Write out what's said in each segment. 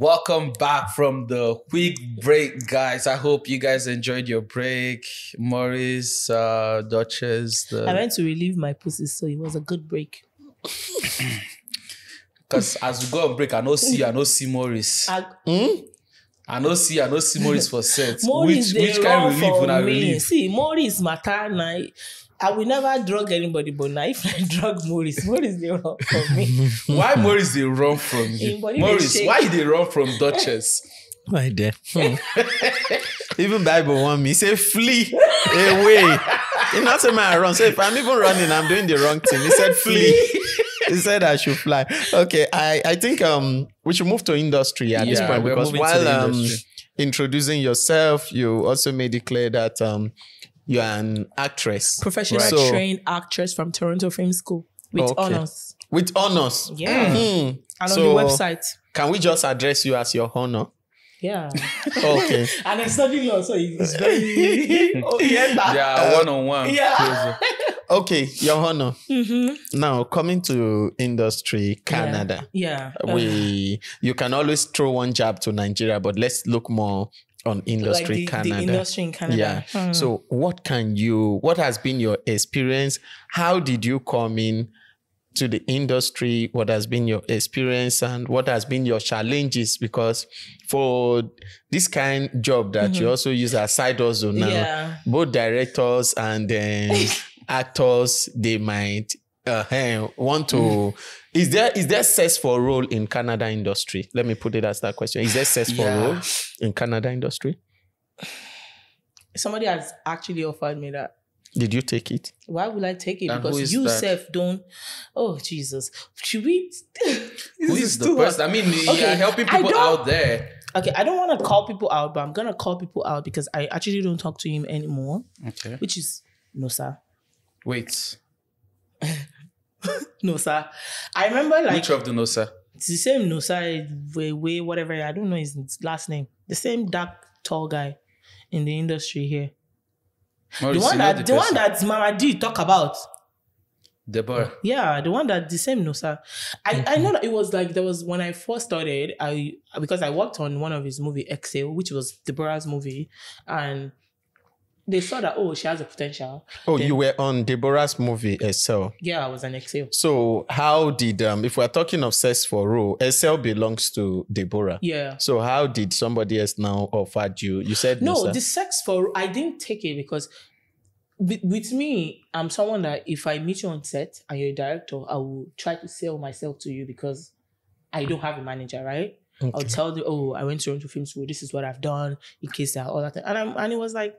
Welcome back from the quick break, guys. I hope you guys enjoyed your break. Maurice, Duchess. I went to relieve my pussy, so it was a good break. Because as we go on break, I no see Maurice. I no see Maurice for set. Maurice, which kind of relief when I me. relieve? See, Maurice matter now. I will never drug anybody, but now if I drug Maurice they run from me. Why Maurice they run from you? Maurice, why they run from Duchess? Why there? Even Bible want me say flee away. He not say I run. So if I'm even running, I'm doing the wrong thing. He said flee. He said I should fly. Okay, I think we should move to industry at this point, because while introducing yourself, you also made it clear that you're an actress. Professional trained actress from Toronto Film School with honors. With honors? Yeah. Mm-hmm. And so, on the website. Can we just address you as your honor? Yeah. Okay. And I studied law, so it's very... Yeah, one-on-one. Yeah. Okay, your honor. Mm-hmm. Now, coming to industry, Canada. Yeah. You can always throw one jab to Nigeria, but let's look more on industry, like Canada. The industry in Canada. Yeah. So what has been your experience? How did you come in to the industry? What has been your experience and what has been your challenges? Because for this kind of job that you also use as side hustle now, both directors and actors, they might want to... Is there search for role in Canada industry? Let me put it as that question. Is there search for role in Canada industry? Somebody has actually offered me that. Did you take it? Why would I take it? And because you self don't... Oh, Jesus. Should we... Who is the person? I mean, you're helping people out there. Okay, I don't want to call people out, but I'm going to call people out because I actually don't talk to him anymore. Okay. Which is no, sir. Wait. No, sir. I remember like... Which of the no, sir? It's the same no, sir, way, whatever. I don't know his last name. The same dark, tall guy in the industry here. Maurice, the one that Mama D talk about. Deborah. Yeah, the one that the same no, sir. I know that it was like, there was when I first started, because I worked on one of his movie, Excel, which was Deborah's movie, and they saw that, oh, she has a potential. Oh, then, you were on Deborah's movie, Excel. Yeah, I was on Excel. So how did, if we're talking of search for role, Excel belongs to Deborah. Yeah. So how did somebody else now offer you? You said no, the sex for, I didn't take it because with me, I'm someone that if I meet you on set and you're a director, I will try to sell myself to you because I don't have a manager, right? Okay. I'll tell you, oh, I went to Toronto Film School. This is what I've done in case that all that. And it was like,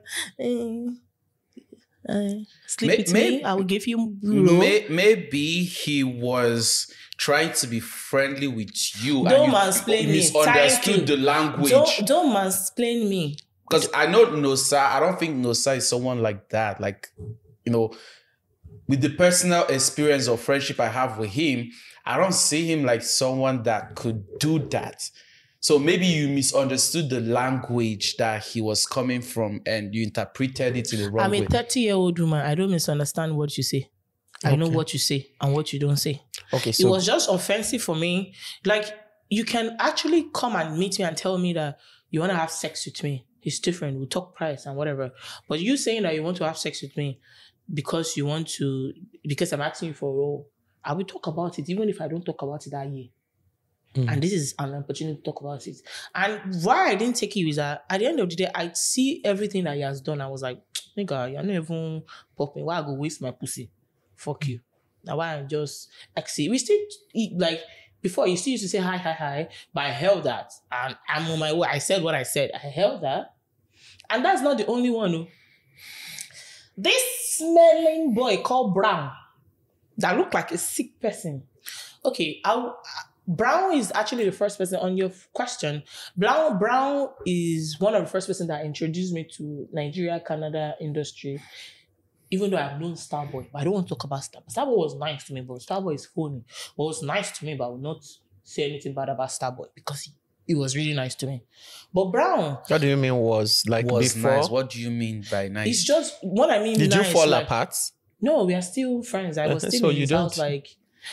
sleep with me. I will give you. Maybe he was trying to be friendly with you. Don't mansplain me. Misunderstood the language. Don't mansplain me. Because I know Nosa. I don't think Nosa is someone like that. Like, you know, with the personal experience or friendship I have with him, I don't see him like someone that could do that. So maybe you misunderstood the language that he was coming from and you interpreted it in the wrong way. I'm a 30-year-old woman. I don't misunderstand what you say. Okay. I know what you say and what you don't say. Okay, so it was just offensive for me. Like, you can actually come and meet me and tell me that you want to have sex with me. It's different. We'll talk price and whatever. But you saying that you want to have sex with me because I'm asking you for a role, I will talk about it, even if I don't talk about it that year. And this is an opportunity to talk about it. And why I didn't take it is that at the end of the day, I see everything that he has done. I was like, nigga, you're not even popping. Why I go waste my pussy? Fuck you. Now why I just exit? We still like before you still used to say hi, but I held that. And I'm on my way. I said what I said. I held that. And that's not the only one. No. This smelling boy called Brown that looked like a sick person. Okay, Brown is actually the first person on your question. Brown is one of the first person that introduced me to Nigeria, Canada industry. Even though I've known Starboy, but I don't want to talk about Starboy. Starboy was nice to me, but Starboy is phony. But it was nice to me, but I would not say anything bad about Starboy because he was really nice to me. But Brown... What do you mean was before? Nice? What do you mean by nice? It's just, what I mean Did nice, you fall apart? No, we are still friends. I was still in his house like...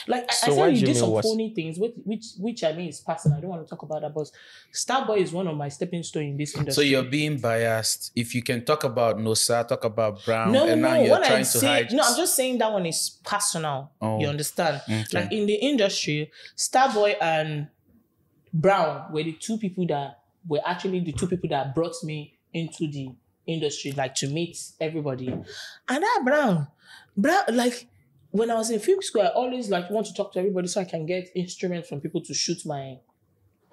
Like I So said, what you do do you mean some was- phony things, which I mean is personal. I don't want to talk about that, but Starboy is one of my stepping stone in this industry. So you're being biased. If you can talk about Nosa, talk about Brown, No. and now you're When I trying to say hide. no, I'm just saying that one is personal. Oh, You understand? okay. Like in the industry, Starboy and Brown were the two people that brought me into the industry, like to meet everybody. And that Brown, like when I was in film school, I always like want to talk to everybody so I can get instruments from people to shoot my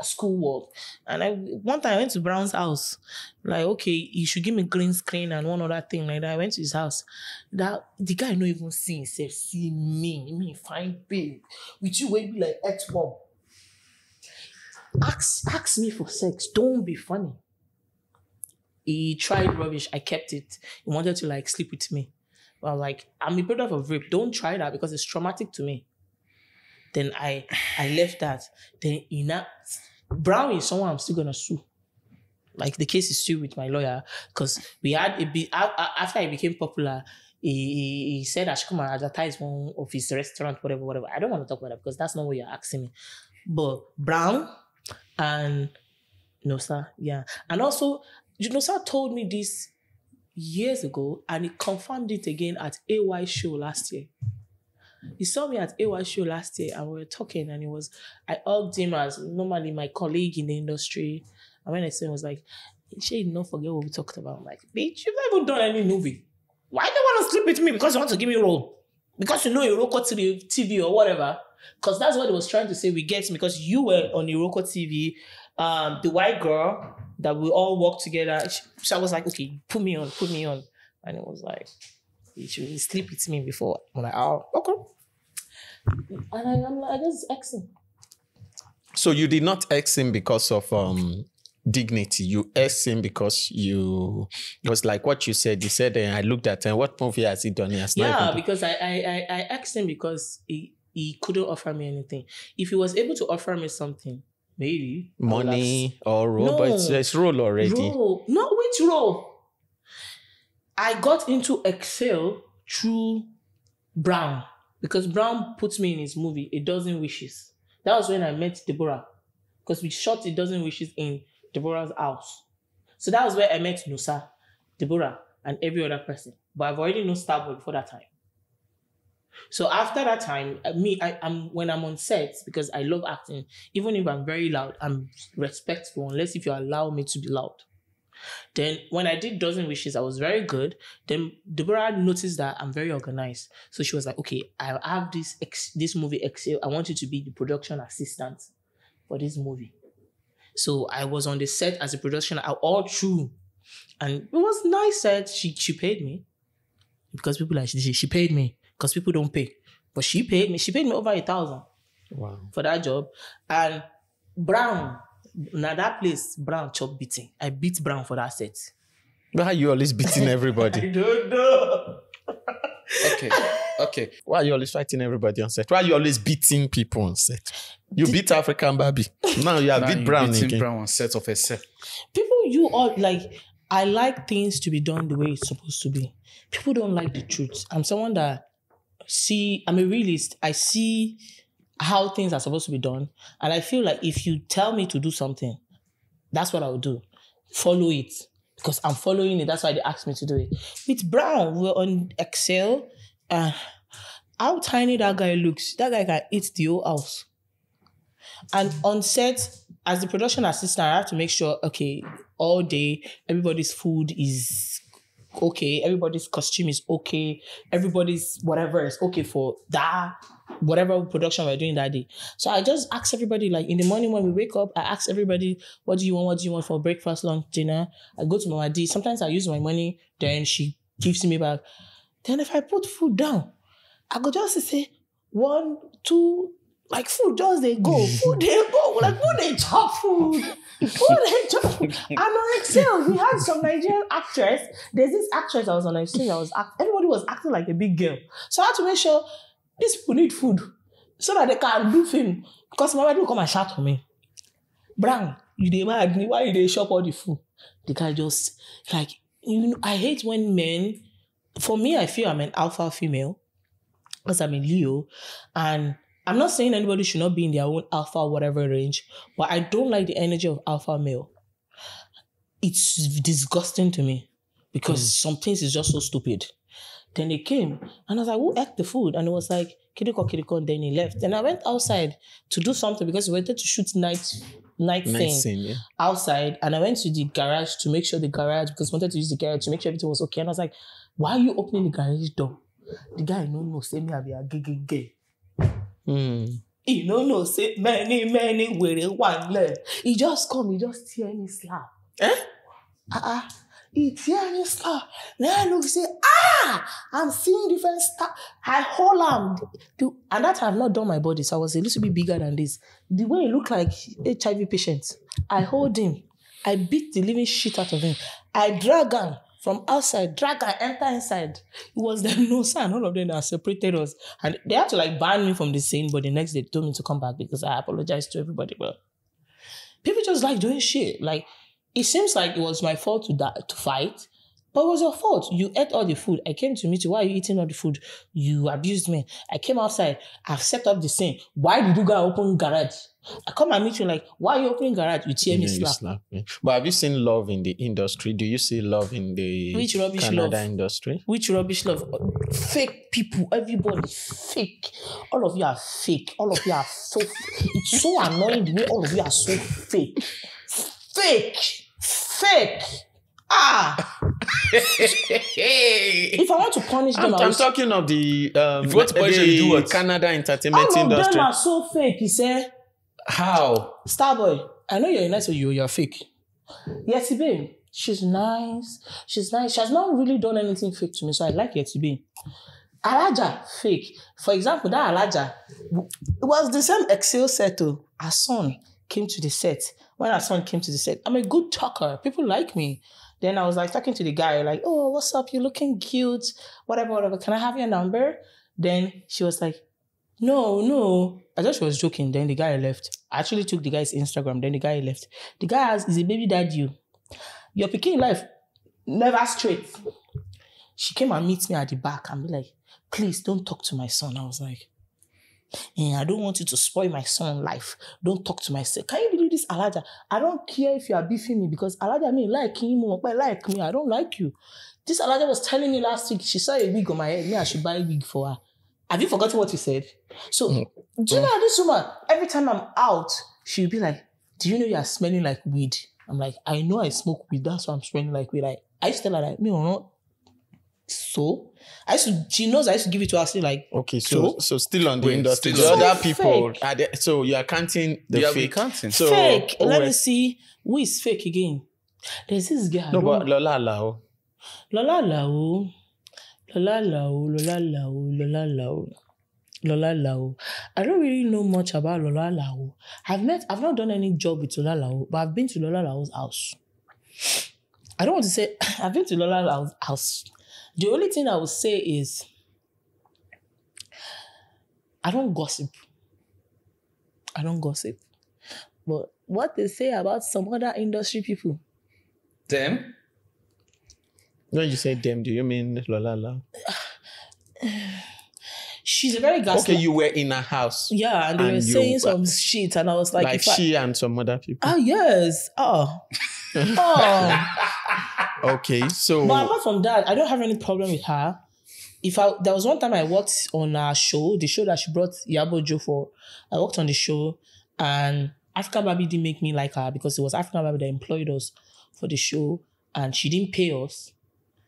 schoolwork. And one time I went to Brown's house, like, okay, you should give me green screen and one other thing like that. I went to his house. That the guy not even see himself, see me fine babe, with you wait be like X-bomb. Ask me for sex. Don't be funny. He tried rubbish. I kept it. He wanted to like sleep with me. But I was like, I'm a product of rape. Don't try that because it's traumatic to me. Then I left that. Then Brown is someone I'm still gonna sue. Like the case is still with my lawyer because we had a bit after I became popular. He said I should come and advertise one of his restaurant, whatever. I don't want to talk about that because that's not what you're asking me. But Brown and Nosa, yeah. And also, Nosa told me this years ago and he confirmed it again at AY show last year. He saw me at AY show last year and we were talking and I hugged him as normally my colleague in the industry. And when I said, I was like, she did not forget what we talked about. I'm like, bitch, you've not even done any movie. Why do you want to sleep with me? Because you want to give me a role? Because you know Iroko TV or whatever? Because that's what he was trying to say. We get me because you were on Iroko TV, the white girl that we all work together. So I was like, okay, put me on. And it was like, you should sleep with me before. I'm like, oh, okay. And I'm like, I just X him. So you did not X him because of dignity. You X him because it was like what you said. You said, I looked at him. What movie has he done? He has not even because I asked him because he couldn't offer me anything. If he was able to offer me something, maybe money or role, but it's role already. Role. No, which role? I got into Excel through Brown because Brown puts me in his movie, A Dozen Wishes. That was when I met Deborah because we shot A Dozen Wishes in Deborah's house. So that was where I met Nosa, Deborah, and every other person. But I've already known Starboy before that time. So after that time, I'm when I'm on sets, because I love acting, even if I'm very loud, I'm respectful unless if you allow me to be loud. Then when I did Dozen Wishes, I was very good. Then Deborah noticed that I'm very organized. So she was like, okay, I have this movie Excel. I want you to be the production assistant for this movie. So I was on the set as a production all through. And it was nice that she paid me. Because people like, she paid me. Because people don't pay. But she paid me. She paid me over 1,000 for that job. And Brown, now that place, Brown chop beating. I beat Brown for that set. Why are you always beating everybody? I don't know. Okay. Why are you always fighting everybody on set? Why are you always beating people on set? You beat African Barbie. Now you have beat Brown again. Brown on set of a set. People, you all like, I like things to be done the way it's supposed to be. People don't like the truth. I'm someone that I'm a realist. I see how things are supposed to be done. And I feel like if you tell me to do something, that's what I will do. Follow it. Because I'm following it. That's why they asked me to do it. With Brown, we're on Excel. How tiny that guy looks. That guy can eat the whole house. And on set, as the production assistant, I have to make sure, okay, all day, everybody's food is okay. Everybody's costume is okay. Everybody's whatever is okay for that, whatever production we're doing that day. So I just ask everybody, like in the morning when we wake up, I ask everybody, what do you want for breakfast, lunch, dinner? I go to Mama D. Sometimes I use my money, then she gives me back. Then if I put food down, I go just say 1, 2, like food just they go. Food they go. Like food they chop food. And on Excel, we had some Nigerian actress. There's this actress that was on Excel everybody was acting like a big girl. So I had to make sure these people need food so that they can do film. Because my wife will come and shout for me. Brown, you dey mad me? Why you dey shop all the food? The guy just like, I hate when men, for me, I feel I'm an alpha female because I'm a Leo. And I'm not saying anybody should not be in their own alpha whatever range, but I don't like the energy of alpha male. It's disgusting to me because some things is just so stupid. Then they came and I was like, who ate the food? And it was like, Kiriko, and then he left. Then I went outside to do something because we wanted to shoot night scene outside. And I went to the garage to make sure because I wanted to use the garage to make sure everything was okay. And I was like, why are you opening the garage door? The guy, no, say me, I be a gay. He no, say many, where one left. He just come, he just tear me slap. He tear me slap. Then I look, say, I'm seeing different stuff. I hold him. And that I've not done my body, so I was a little bit bigger than this. The way he looked like HIV patient, I hold him. I beat the living shit out of him. I drag him from outside, enter inside. It was them, no son, all of them that separated us. And they had to like ban me from the scene, but the next day they told me to come back because I apologized to everybody. But people just like doing shit. Like, it seems like it was my fault to fight, but it was your fault. You ate all the food. I came to meet you. Why are you eating all the food? You abused me. I came outside. I've set up the scene. Why did you go open garage? I come and meet you like, why are you opening garage? You tear me slap. But have you seen love in the industry? Do you see love in the Canada industry? Which rubbish love? Fake people. Everybody fake. All of you are fake. All of you are so it's so annoying the way all of you are so fake. Fake. If I want to punish them, I'm talking of the Canada entertainment industry. All of them are so fake. He said, how? Starboy, I know you're nice, but you're fake. Yetibe, she's nice. She has not really done anything fake to me, so I like Yetibe. Alaja, fake. For example, that Alaja, it was the same Excel set. Her son came to the set. When her son came to the set, I'm a good talker. People like me. Then I was like talking to the guy, like, oh, what's up? You're looking cute. Whatever. Can I have your number? Then she was like, no. I thought she was joking. Then the guy left. I actually took the guy's Instagram. Then the guy left. The guy is a baby daddy. Your picking life, never straight. She came and meet me at the back and be like, please don't talk to my son. I was like, I don't want you to spoil my son's life. Don't talk to my son. Can you believe this, Alaja? I don't care if you are beefing me because Alaja me like him, but like me, I don't like you. This Alaja was telling me last week, she saw a wig on my head. Me, I should buy a wig for her. Have you forgotten what you said? So, do you know this woman, every time I'm out, she'll be like, do you know you are smelling like weed? I'm like, I know I smoke weed. That's why I'm smelling like weed. Like, I used to tell her like, me or not. So she knows I used to give it to her still like, okay, so still on the industry. The other people, so you are counting the fake. So, fake. Let me see who is fake again. There's this guy. No, but Lola Lao. I don't really know much about Lola Lao. I've not done any job with Lola Lao, but I've been to Lola Lao's house. I don't want to say I've been to Lola Lao's house. The only thing I would say is I don't gossip. But what they say about some other industry people. Them? When you say them, do you mean Lola Lao? She's a very gaslight. Okay, you were in a house. Yeah, and they were saying some shit, and I was like... Like she and some other people. Ah, yes. Okay, so... But apart from that, I don't have any problem with her. There was one time I worked on a show, the show that she brought Yabo Joe for. I worked on the show, and African Baby didn't make me like her because it was African Baby that employed us for the show, and she didn't pay us.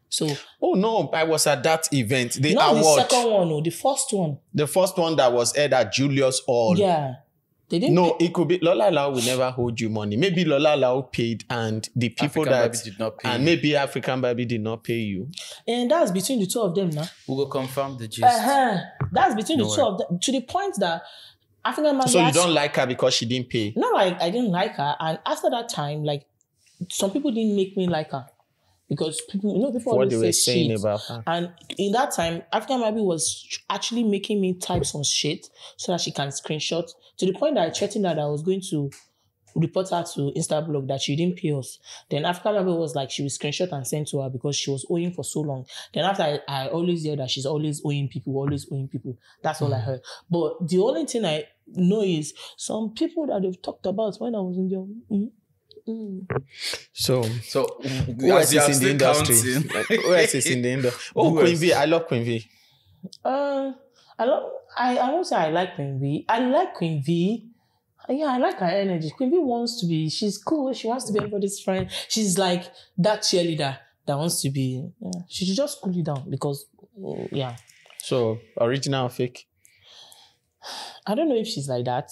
So, oh no, I was at that event. Not the second one, no, the first one. The first one that was aired at Julius Hall. Yeah. They didn't it could be Lola Lao will never hold you money. Maybe Lola Lao paid and the people African Baby did not pay and you. Maybe African Baby did not pay you. And that's between the two of them now. We will confirm the gist. That's between the two of them. To the point that African Baby... So you don't like her because she didn't pay? Not like I didn't like her. And after that time, like some people didn't make me like her. Because people what they were saying shit. About her. And in that time, African Baby was actually making me type some shit so that she can screenshot to the point that I threatened her that I was going to report her to Instablog that she didn't pay us. Then African Bible was like, she will screenshot and send to her because she was owing for so long. Then after I always hear that she's always owing people. That's all I heard. But the only thing I know is some people that they've talked about when I was in their... So who else is in the industry? Who else is in the industry? Oh, Queen V. I love Queen V. I won't say I like Queen V. I like Queen V. Yeah, I like her energy. Queen V she's cool. She wants to be everybody's friend. She's like that cheerleader that wants to be, she should just cool it down because, yeah. So, original or fake? I don't know if she's like that,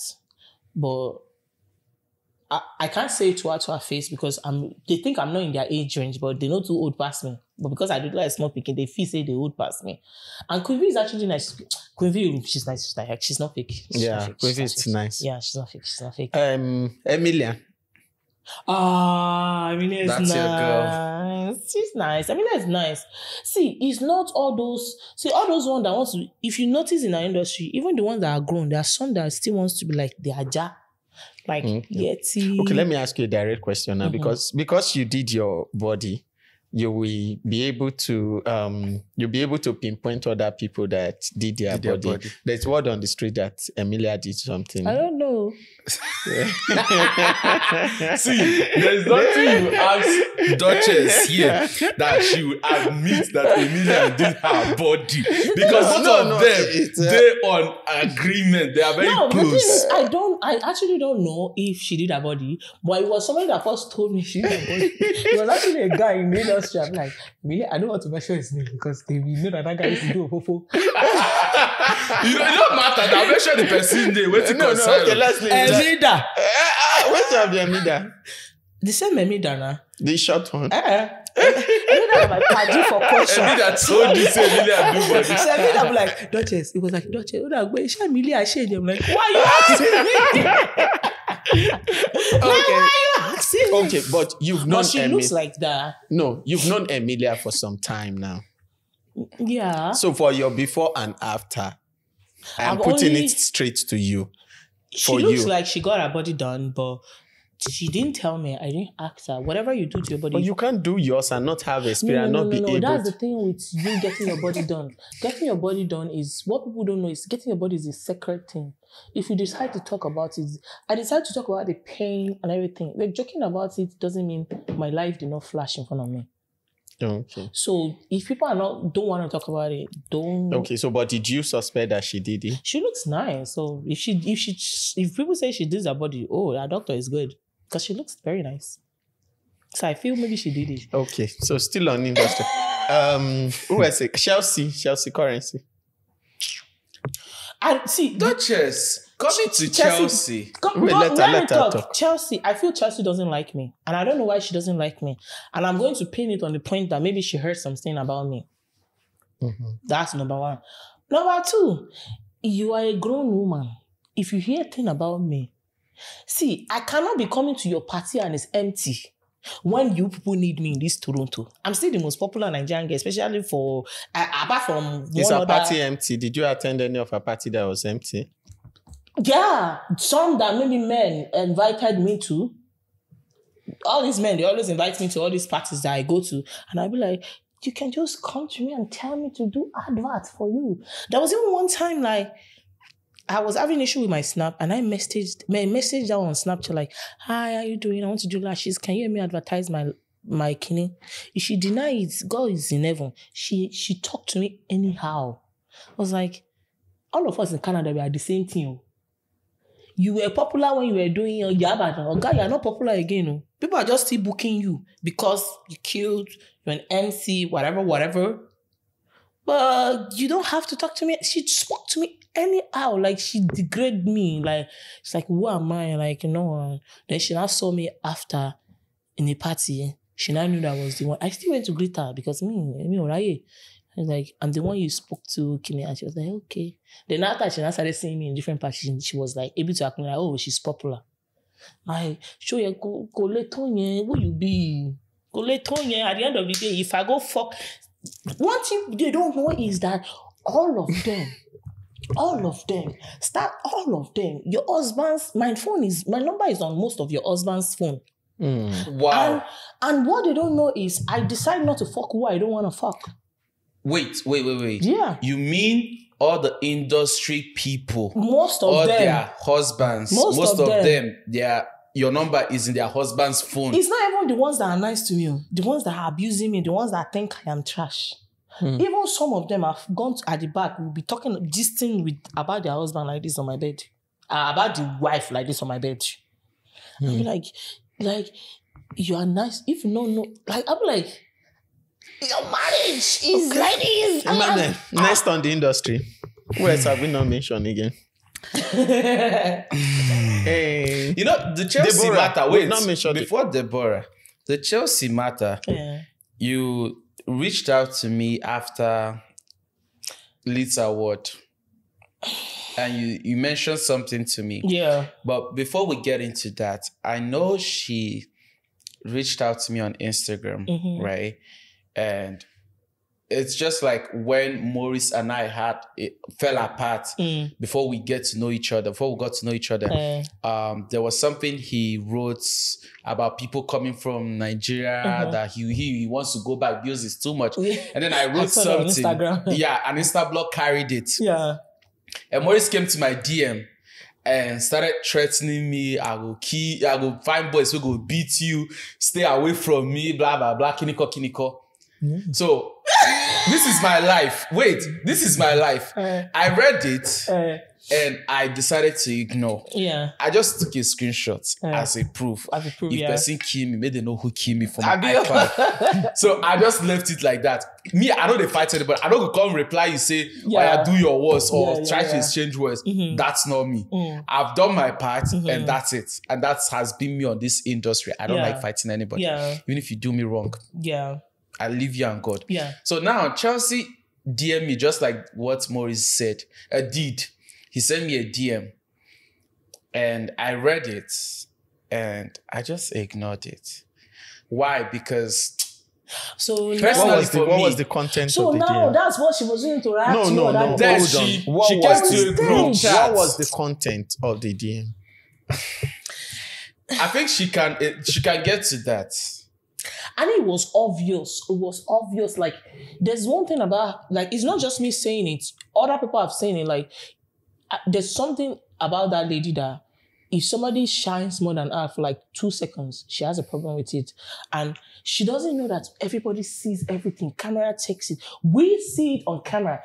but I can't say it to her face because they think I'm not in their age range, but they're not too old past me. But because I do like small picking, they feel say they old past me. And Queen V is actually nice. Queen V, she's nice. She's not fake. Queen V is nice. Yeah, she's not fake. Emilia. Emilia is nice. That's your girl. She's nice. Emilia is nice. See, it's not all those ones that want to, if you notice in our industry, even the ones that are grown, there are some that still wants to be like the Aja. Like Yeti. Okay, let me ask you a direct question now, because you did your body, you will be able to pinpoint other people that did their body. There's word on the street that Emilia did something. I don't know. See, there's nothing you ask Duchess here that she will admit that Emilia did her body, because both of them they're on agreement. They are very close. I actually don't know if she did her body, but it was somebody that first told me she did her body. It was actually a guy in the industry. I'm like, Emilia, I don't want to mention his name because they will know that guy used to do a fofo. It don't matter. I'll mention the person name. Okay, let's leave Emida. What's up, the Emida? The same Emida, nah. The short one. Emida my party for question. Emida told you say Emilia do body. So Emida be like, Duchess. It was like, Duchess, Emilia shade. I'm like, why you asking me? Okay, but you've known Emilia. She looks like that. No, you've known Emilia for some time now. Yeah. So for your before and after, I'm putting it straight to you. She looks like she got her body done, but she didn't tell me. I didn't ask her. Whatever you do to your body. But you can't do yours and not have experience, not be able. That's the thing with you getting your body done. Getting your body done is, what people don't know is getting your body is a sacred thing. If you decide to talk about it, I decide to talk about the pain and everything. Like, joking about it doesn't mean my life did not flash in front of me. Okay. So if people don't want to talk about it, don't. Okay. So, but did you suspect that she did it? She looks nice. So if people say she did her body, her doctor is good because she looks very nice. So I feel maybe she did it. Okay. So still on industry. Who was it? Chelsea Currency. I see Duchess. Coming to Chelsea. Let her talk. Chelsea, I feel Chelsea doesn't like me. And I don't know why she doesn't like me. And I'm going to pin it on the point that maybe she heard something about me. That's number one. Number two, you are a grown woman. If you hear a thing about me, see, I cannot be coming to your party and it's empty. When you people need me in this Toronto, I'm still the most popular Nigerian girl, especially for, apart from is her party empty? Did you attend any of her party that was empty? Yeah, some that maybe men invited me to. All these men, they always invite me to all these parties that I go to. And I'll be like, you can just come to me and tell me to do adverts for you. There was even one time, like, I was having an issue with my Snap and I messaged her on Snapchat like, hi, how you doing? I want to do lashes. Can you help me advertise my kidney? If she denies, God is in heaven. She talked to me anyhow. I was like, all of us in Canada, we are the same thing. You were popular when you were doing your Yabba. Oh God, you are not popular again. People are just still booking you because you killed, you're an MC, whatever. But you don't have to talk to me. She spoke to me anyhow. Like, she degraded me. Like, it's like, who am I? Like, you know. Then she now saw me after in a party. She now knew that I was the one. I still went to greet her because I was like, I'm the one you spoke to, Kimi. And she was like, okay. Then after she now started seeing me in different parties, she was like able to acknowledge, like, oh, she's popular. Like, show you, go let on who you be. Go let on at the end of the day, if I go fuck. One thing they don't know is that all of them all of them. Start all of them. Your husband's, my number is on most of your husband's phone. Wow. And what they don't know is I decide not to fuck who I don't want to fuck. Wait. Yeah. You mean all the industry people, Most of all them, their husbands, most of them, your number is in their husband's phone. it's not even the ones that are nice to me, the ones that are abusing me, the ones that think I am trash. Even some of them have gone at the back, will be talking, gisting about their husband like this on my bed, about the wife like this on my bed. I'll be like, you are nice. If you don't know, like, I'll be like, your marriage is like this. Next on the industry. Who else have we not mentioned again? Hey. You know, the Chelsea Deborah, matter. we've Wait, not mentioned before Deborah, the Chelsea matter. Yeah. You reached out to me after Leeds Award. And you mentioned something to me. Yeah. But before we get into that, I know she reached out to me on Instagram, right? And it's just like when Maurice and I fell apart before we got to know each other. There was something he wrote about people coming from Nigeria that he wants to go back because it's too much. And then I wrote something. On Instagram. Yeah, and Instablog carried it. Yeah. And Maurice came to my DM and started threatening me. I go find boys who go beat you, stay away from me, blah, blah, blah, kiniko. So, this is my life. Wait, this is my life. I read it and I decided to ignore. Yeah. I just took a screenshot as a proof. If person kill me, maybe they know who killed me from my iPad. So I just left it like that. Me, I know they fight anybody. I don't come reply, you say, do your words or try to exchange words. That's not me. I've done my part and that's it. And that has been me on this industry. I don't like fighting anybody. Even if you do me wrong. Yeah. I leave you on God. Yeah. So now Chelsea DM me just like what Maurice said. He sent me a DM and I read it and I just ignored it. Why? Because personally what was the content of the DM? So now that's what she was doing to react to. No. Then she came to a group chat. What was the content of the DM? I think she can get to that. And it was obvious. Like, there's one thing about, like, it's not just me saying it. Other people have seen it. Like, there's something about that lady that if somebody shines more than her for like 2 seconds, she has a problem with it. And she doesn't know that everybody sees everything. Camera takes it. We see it on camera.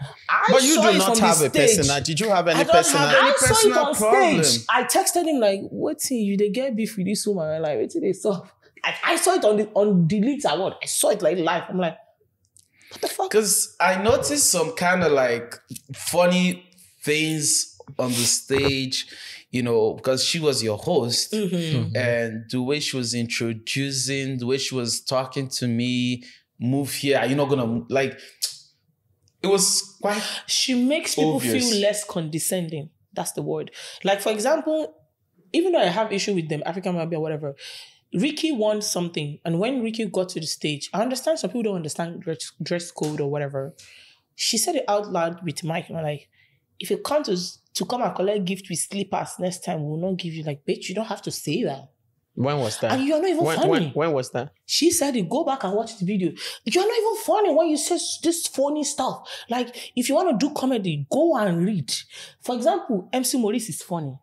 But you do not have a personal. Did you have any personal? I saw it on stage. I texted him like, what you they get beef with this woman? Like, what they saw? I saw it on the Leeds Award. I saw it like live. I'm like, what the fuck? Because I noticed some kind of like funny things on the stage, you know, because she was your host. And the way she was introducing, the way she was talking to me, move here, you're not gonna, like, it was quite She makes people obvious. feel less condescending. That's the word. Like, for example, even though I have issue with them, African American or whatever, Ricky won something. And when Ricky got to the stage, I understand some people don't understand dress code or whatever. She said it out loud with Mike. And I'm like, if you come to come and collect gift with slippers next time, we'll not give you, like, bitch, you don't have to say that. When was that? And you're not even funny. When was that? She said it, go back and watch the video. You're not even funny when you say this funny stuff. Like, if you want to do comedy, go and read. For example, MC Maurice is funny.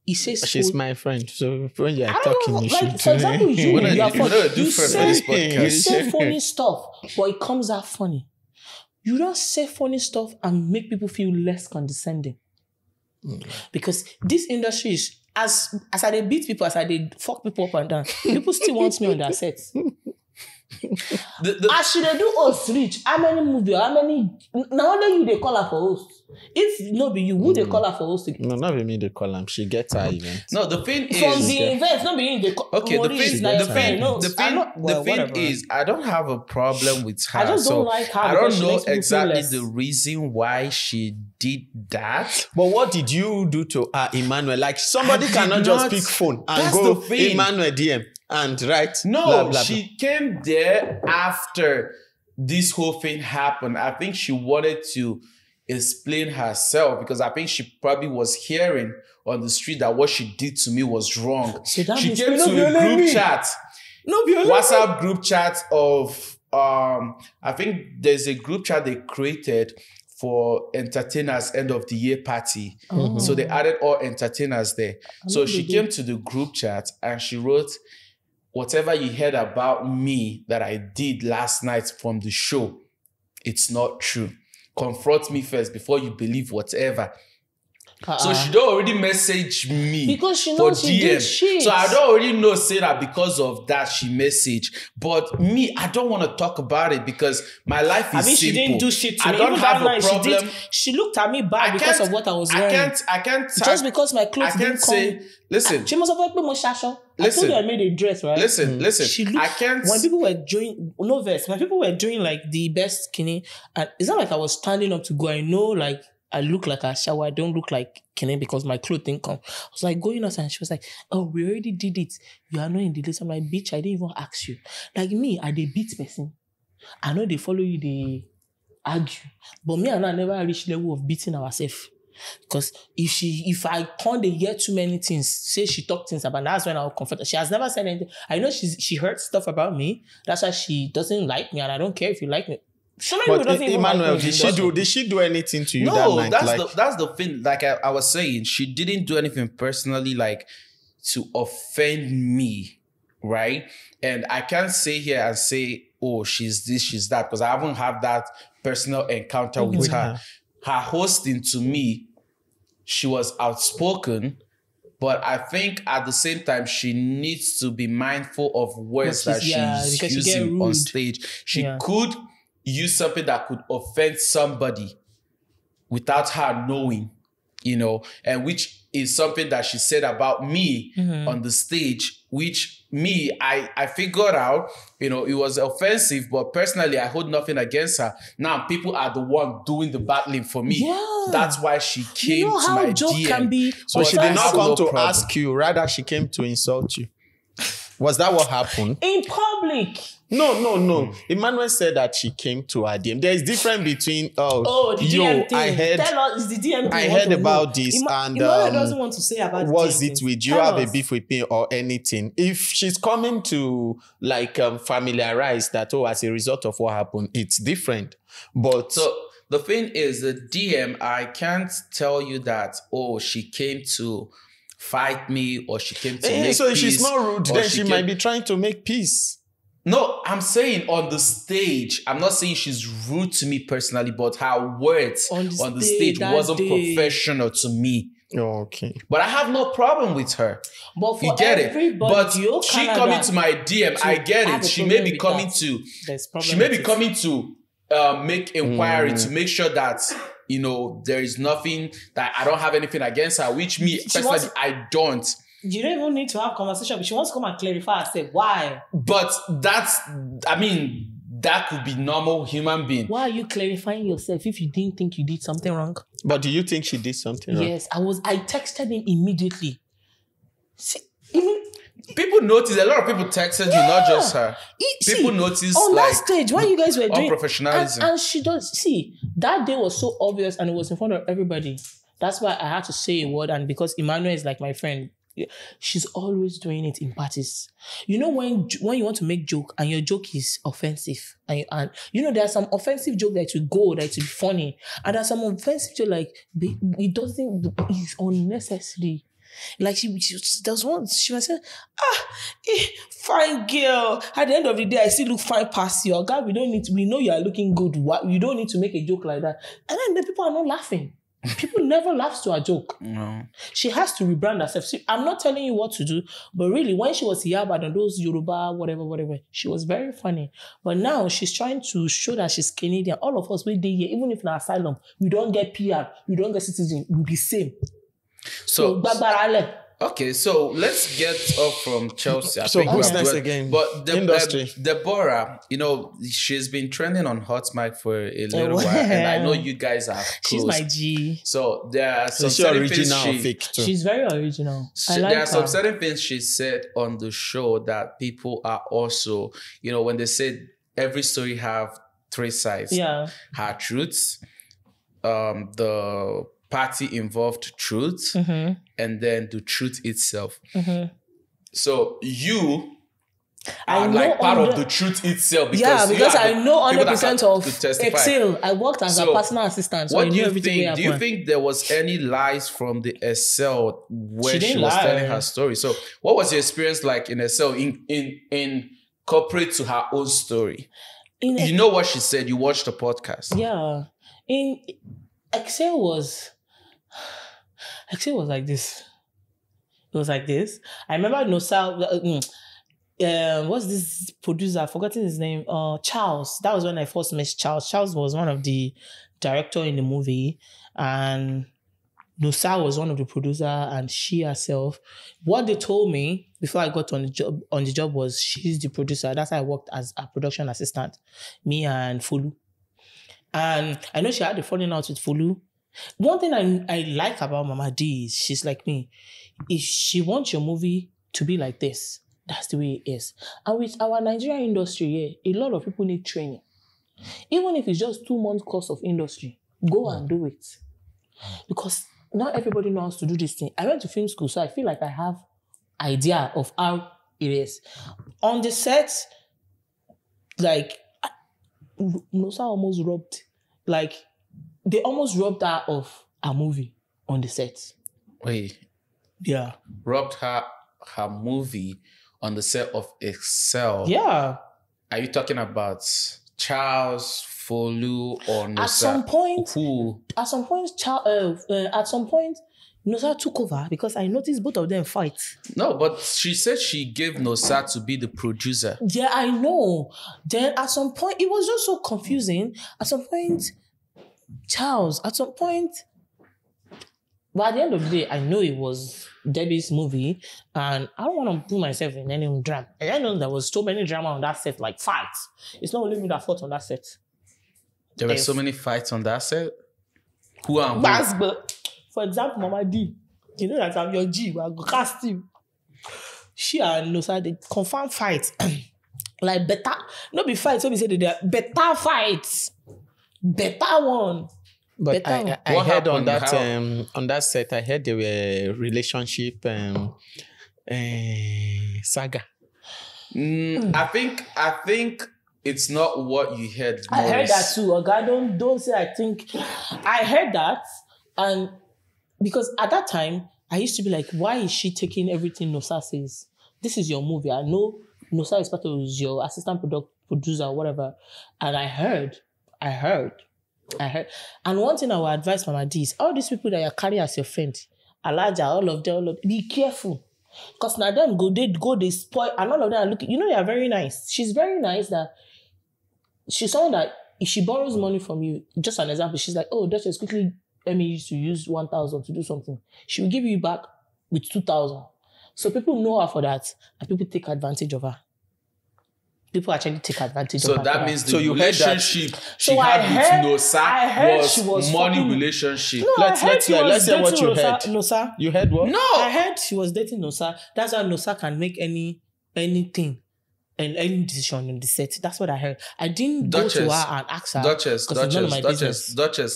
He says she's my friend. So when you're I don't talking, know, you like, should. for example, you you say funny stuff, but it comes out funny. You don't say funny stuff and make people feel less condescending. Because this industry is, as I dey beat people, as I dey fuck people up and down, people still want me on their sets. As she dey do host reach, how many movie, how many, now only you they call her for host. If no be you, who they call her for host again? No, not be me they call her. She gets her event. No, the thing is, from the event, not be you they call. okay, the thing thing is, I don't have a problem with her. I just don't like her. I don't because she know makes people feel exactly less. the reason why she did that. But what did you do to Emmanuel? Like, somebody I cannot did just not- pick phone and That's go the thing. Emmanuel DM and write. No, blah, blah, blah. she came there after this whole thing happened. I think she wanted to explain herself, because I think she probably was hearing on the street that what she did to me was wrong. So that She means came we no to be a only group me. chat, No, be only WhatsApp group chat of I think there's a group chat they created for entertainers end of the year party. So they added all entertainers there. So she came to the group chat and she wrote, whatever you heard about me that I did last night from the show, it's not true. Confront me first before you believe whatever. So she don't already message me because she for knows she did DM. shit. So I don't already know, say that because of that she messaged. But me, I don't want to talk about it because my life is simple. She didn't do shit to I me. don't Even have that a night, problem. She looked at me bad because of what I was wearing. I can't just because my clothes didn't say, come. listen. She must have put my shasho. I Listen. told you I made a dress, right? Listen. She looked, I can't. when people were doing no verse, when people were doing like the best skinny, and it's not like I was standing up to go. I know like I look like a shower. I don't look like Kenny because my clothes didn't come. I was like going outside and she was like, oh, we already did it. You are not in the list. I'm like, bitch, I didn't even ask you. Like me, I dey beat person. I know they follow you, they argue. But me and I never reached level of beating ourselves. Because if I can't hear too many things, say she talk things about, that's when I'll confront her. She has never said anything. I know she heard stuff about me. That's why she doesn't like me, and I don't care if you like me. But Emmanuel, did she do anything to you that night? No, that's the thing. Like I was saying, she didn't do anything personally, like to offend me, right? And I can't say here and say, oh, she's this, she's that, because I haven't had that personal encounter with her. Her hosting to me, she was outspoken, but I think at the same time, she needs to be mindful of words that she's using on stage. She could use something that could offend somebody without her knowing, you know, and which is something that she said about me on the stage, which I figured out, you know, it was offensive, but personally, I hold nothing against her. Now, people are the one doing the battling for me. Yeah. That's why she came to my DM. Can be so she did not come to ask you, rather she came to insult you. Was that what happened? In public. No. Emmanuel said that she came to her DM. There is difference between the DM thing. I heard. Tell us, it's the DM thing. I heard about this, and Emmanuel doesn't want to say about was the DM it thing. with you have a beef with me or anything? If she's coming to like familiarize that, as a result of what happened, it's different. But so the thing is, the DM, I can't tell you that, she came to fight me or she came to make so peace. If she's not rude, then she might be trying to make peace. No, I'm saying on the stage. I'm not saying she's rude to me personally, but her words on the stage wasn't professional to me. Okay. But I have no problem with her. But for you get it. But she coming to my DM, I get it. She may be coming to make inquiry to make sure that, you know, there is nothing, that I don't have anything against her, which me personally, I don't. You don't even need to have conversation, but she wants to come and clarify herself. Why? But that could be normal human being. Why are you clarifying yourself if you didn't think you did something wrong? But do you think she did something wrong? Yes, I texted him immediately. See, people notice, a lot of people texted you, not just her. People noticed on that stage when you guys were doing unprofessionalism. And she does see that day was so obvious and it was in front of everybody. That's why I had to say a word, and because Emmanuel is like my friend. She's always doing it in parties. You know, when you want to make joke and your joke is offensive, and you know there are some offensive joke that will go, that will be funny, and there are some offensive joke like it's unnecessary. Like she does one. She was saying, fine girl. At the end of the day, I still look fine past you. God, we know you are looking good. You don't need to make a joke like that. And then the people are not laughing. People never laugh to a joke. No. She has to rebrand herself. See, I'm not telling you what to do, but really, when she was here about those Yoruba, whatever, she was very funny. But now she's trying to show that she's Canadian. All of us, we did here, even if in asylum, we don't get PR, we don't get citizen, we'll be same. So okay, so let's get up from Chelsea. So who's next again? But Deborah, you know, she's been trending on Hot Mic for a little while, and I know you guys are close. She's my G. So there are some certain things she's very original. There are some certain things she said on the show that people are also, you know, when they said every story have three sides. Yeah. Her truths, the party involved truth and then the truth itself. So you are like part of the truth itself. Because I know 100% of testify. Excel. I worked as a personal assistant. So what do you think? Do you think there was any lies from the Excel when she was telling her story? So what was your experience like in Excel in corporate to her own story? You know what she said? You watched the podcast. Yeah. In Excel was like this. It was like this. I remember Nosa. What's this producer? I've forgotten his name. Charles. That was when I first met Charles. Charles was one of the director in the movie, and Nosa was one of the producer, and she herself. What they told me before I got on the job was she's the producer. That's how I worked as a production assistant. Me and Fulu. And I know she had a falling out with Fulu. One thing I like about Mama D is she's like me. If she wants your movie to be like this, that's the way it is. And with our Nigerian industry, a lot of people need training. Even if it's just 2 months course of industry, go and do it. Because not everybody knows how to do this thing. I went to film school, so I feel like I have idea of how it is. On the set, like, Nosa almost robbed. Like, they almost robbed her of a movie on the set. Wait. Yeah. Robbed her movie on the set of Excel. Yeah. Are you talking about Charles, Folu, or Nosa? At some point, Nosa took over because I noticed both of them fight. No, but she said she gave Nosa to be the producer. Yeah, I know. Then at some point, it was just so confusing. At some point, Charles, but at the end of the day, I know it was Debbie's movie, and I don't want to put myself in any drama. And I know there was so many drama on that set, like fights. It's not only me that fought on that set. There were so many fights on that set? Who and who? But for example, Mama D, you know that I'm your G, but I go cast you. She and Nosa, they confirm fights. Like better, not be fights, so we say they are better fights. Better one. But I heard on that set, I heard there were relationship saga. I think it's not what you heard. Maurice. I heard that too. Okay, don't say I think. I heard that, and because at that time I used to be like, why is she taking everything Nosa says? This is your movie. I know Nosa is part of your assistant producer or whatever, and I heard. And one thing I would advise Mama D is all these people that you carry as your friend, Alaja, all of them, be careful. Because now them they spoil, and all of them are looking, you know, they are very nice. She's very nice that she's someone that if she borrows money from you, just an example, she's like, oh, Duchess, quickly, let me use 1,000 to do something. She will give you back with 2,000. So people know her for that, and people take advantage of her. People actually take advantage of her. So that means the relationship she had with Nosa was money relationship. No, let's hear what you heard. Nosa. You heard what? No. I heard she was dating Nosa. That's how Nosa can make anything and any decision on the set. That's what I heard. I didn't go to her and ask her. Duchess,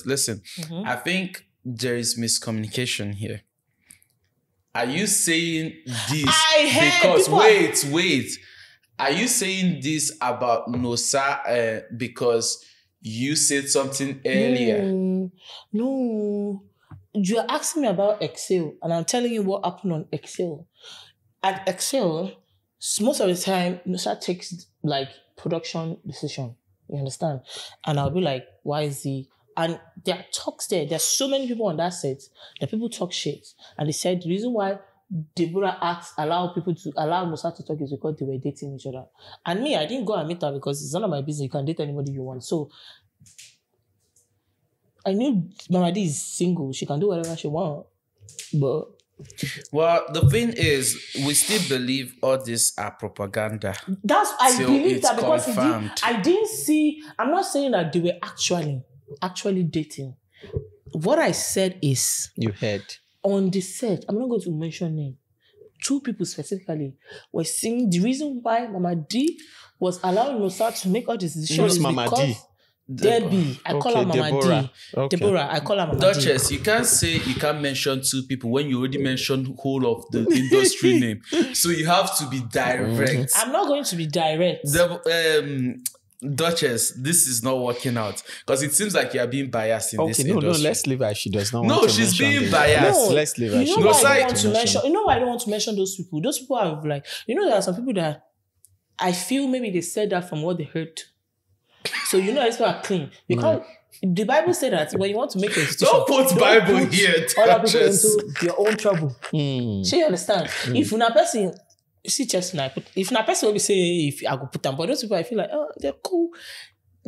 listen. Mm-hmm. I think there is miscommunication here. Are you saying this because wait. Are you saying this about Nosa because you said something earlier? No. You're asking me about Excel, and I'm telling you what happened on Excel. At Excel, most of the time, Nosa takes like production decision. You understand? And I'll be like, why is he? And there are talks there. There's so many people on that set that people talk shit. And they said the reason why Deborah allowed Nosa to talk is because they were dating each other. And me, I didn't go and meet her because it's none of my business. You can date anybody you want. So I knew Mama D is single. She can do whatever she wants. But well, the thing is, we still believe all this are propaganda. I believe that because I didn't see. I'm not saying that they were actually dating. What I said is you heard. On the set, I'm not going to mention name. 2 people specifically were saying the reason why Mama D was allowing Nosa to make all these decisions. Who's Mama D? Debbie, I call her Mama Deborah. D. Okay. Deborah, I call her Mama D. Duchess, you can't mention two people when you already mentioned whole of the industry name. So you have to be direct. I'm not going to be direct. Duchess, this is not working out because it seems like you are being biased in this industry. No, let's leave her. She does not No, want to she's mention being them. biased. No, Let's leave her. You She know why does I not don't want to mention. mention? You know why I don't want to mention those people? Those people are like, there are some people that I feel maybe they said that from what they heard. So these people are clean because the Bible said that when you want to make a decision, Don't put Bible here, other people Duchess. into your own trouble. So you understand? If una person, you see, just now, if una person will be say if I go put them, but those people I feel like they're cool.